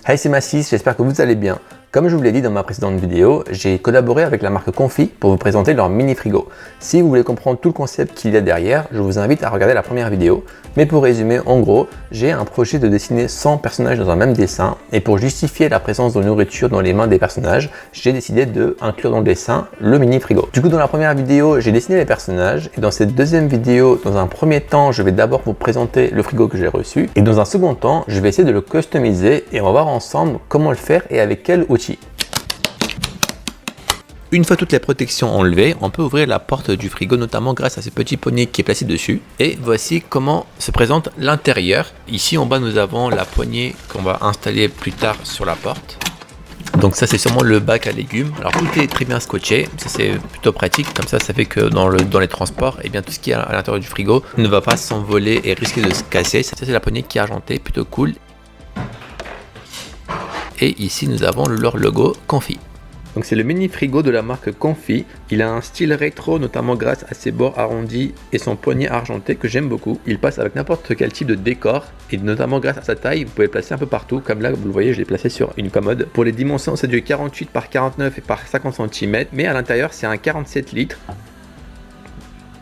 Hey, c'est Massis, j'espère que vous allez bien. Comme je vous l'ai dit dans ma précédente vidéo, j'ai collaboré avec la marque Confi pour vous présenter leur mini frigo. Si vous voulez comprendre tout le concept qu'il y a derrière, je vous invite à regarder la première vidéo. Mais pour résumer, en gros, j'ai un projet de dessiner 100 personnages dans un même dessin et pour justifier la présence de nourriture dans les mains des personnages, j'ai décidé d'inclure dans le dessin le mini frigo. Du coup, dans la première vidéo, j'ai dessiné les personnages et dans cette deuxième vidéo, dans un premier temps, je vais d'abord vous présenter le frigo que j'ai reçu et dans un second temps, je vais essayer de le customiser et on va voir ensemble comment le faire et avec quel outil. Une fois toutes les protections enlevées, on peut ouvrir la porte du frigo, notamment grâce à ce petit poignet qui est placé dessus. Et voici comment se présente l'intérieur. Ici en bas, nous avons la poignée qu'on va installer plus tard sur la porte. Donc ça, c'est sûrement le bac à légumes. Alors tout est très bien scotché, ça c'est plutôt pratique. Comme ça fait que dans les transports, et bien tout ce qui est à l'intérieur du frigo ne va pas s'envoler et risquer de se casser. Ça c'est la poignée qui est argentée, plutôt cool. Et ici, nous avons leur logo Confi. Donc c'est le mini frigo de la marque Confi. Il a un style rétro, notamment grâce à ses bords arrondis et son poignet argenté que j'aime beaucoup. Il passe avec n'importe quel type de décor et notamment grâce à sa taille, vous pouvez le placer un peu partout. Comme là, vous le voyez, je l'ai placé sur une commode. Pour les dimensions, c'est du 48 par 49 et par 50 cm, mais à l'intérieur, c'est un 47 litres.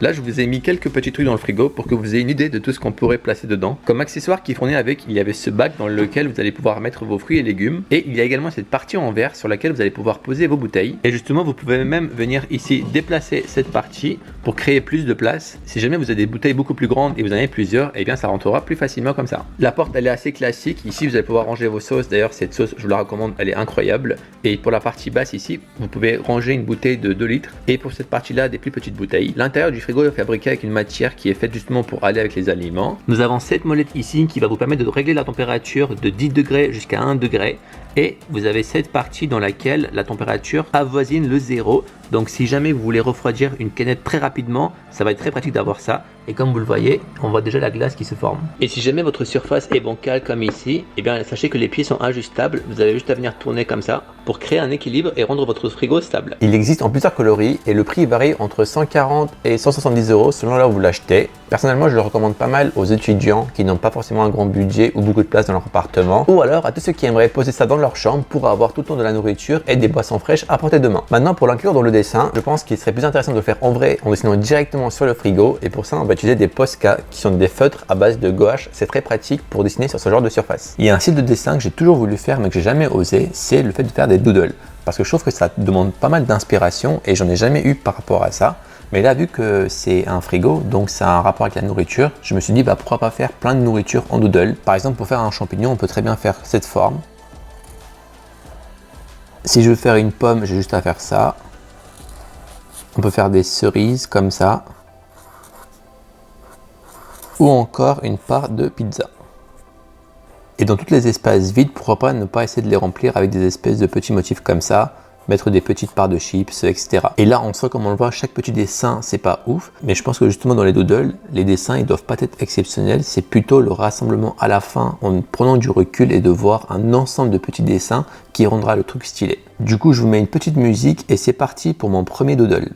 Là, je vous ai mis quelques petits trucs dans le frigo pour que vous ayez une idée de tout ce qu'on pourrait placer dedans. Comme accessoire qui est fourni avec, il y avait ce bac dans lequel vous allez pouvoir mettre vos fruits et légumes. Et il y a également cette partie en verre sur laquelle vous allez pouvoir poser vos bouteilles. Et justement, vous pouvez même venir ici déplacer cette partie pour créer plus de place. Si jamais vous avez des bouteilles beaucoup plus grandes et vous en avez plusieurs, eh bien ça rentrera plus facilement comme ça. La porte, elle est assez classique. Ici, vous allez pouvoir ranger vos sauces. D'ailleurs, cette sauce, je vous la recommande, elle est incroyable. Et pour la partie basse ici, vous pouvez ranger une bouteille de 2 litres. Et pour cette partie-là, des plus petites bouteilles. L'intérieur du frigo est fabriqué avec une matière qui est faite justement pour aller avec les aliments. Nous avons cette molette ici qui va vous permettre de régler la température de 10 degrés jusqu'à 1 degré. Et vous avez cette partie dans laquelle la température avoisine le 0. Donc si jamais vous voulez refroidir une canette très rapidement, ça va être très pratique d'avoir ça. Et comme vous le voyez, on voit déjà la glace qui se forme. Et si jamais votre surface est bancale comme ici, eh bien sachez que les pieds sont ajustables. Vous avez juste à venir tourner comme ça pour créer un équilibre et rendre votre frigo stable. Il existe en plusieurs coloris et le prix varie entre 140 et 170 € selon là où vous l'achetez. Personnellement, je le recommande pas mal aux étudiants qui n'ont pas forcément un grand budget ou beaucoup de place dans leur appartement. Ou alors à tous ceux qui aimeraient poser ça dans leur chambre pour avoir tout le temps de la nourriture et des boissons fraîches à portée de main. Maintenant, pour l'inclure dans le dessin, je pense qu'il serait plus intéressant de le faire en vrai en dessinant directement sur le frigo. Et pour ça, on va utiliser des Posca qui sont des feutres à base de gouache. C'est très pratique pour dessiner sur ce genre de surface. Il y a un style de dessin que j'ai toujours voulu faire mais que j'ai jamais osé, c'est le fait de faire des doodles. Parce que je trouve que ça demande pas mal d'inspiration et j'en ai jamais eu par rapport à ça. Mais là, vu que c'est un frigo, donc ça a un rapport avec la nourriture, je me suis dit pourquoi pas faire plein de nourriture en doodle. Par exemple, pour faire un champignon, on peut très bien faire cette forme. Si je veux faire une pomme, j'ai juste à faire ça. On peut faire des cerises comme ça. Ou encore une part de pizza. Et dans tous les espaces vides, pourquoi pas ne pas essayer de les remplir avec des espèces de petits motifs comme ça, mettre des petites parts de chips, etc. Et là, en soi, comme on le voit, chaque petit dessin, c'est pas ouf, mais je pense que justement dans les doodles, les dessins, ils doivent pas être exceptionnels, c'est plutôt le rassemblement à la fin, en prenant du recul et de voir un ensemble de petits dessins qui rendra le truc stylé. Du coup, je vous mets une petite musique et c'est parti pour mon premier doodle.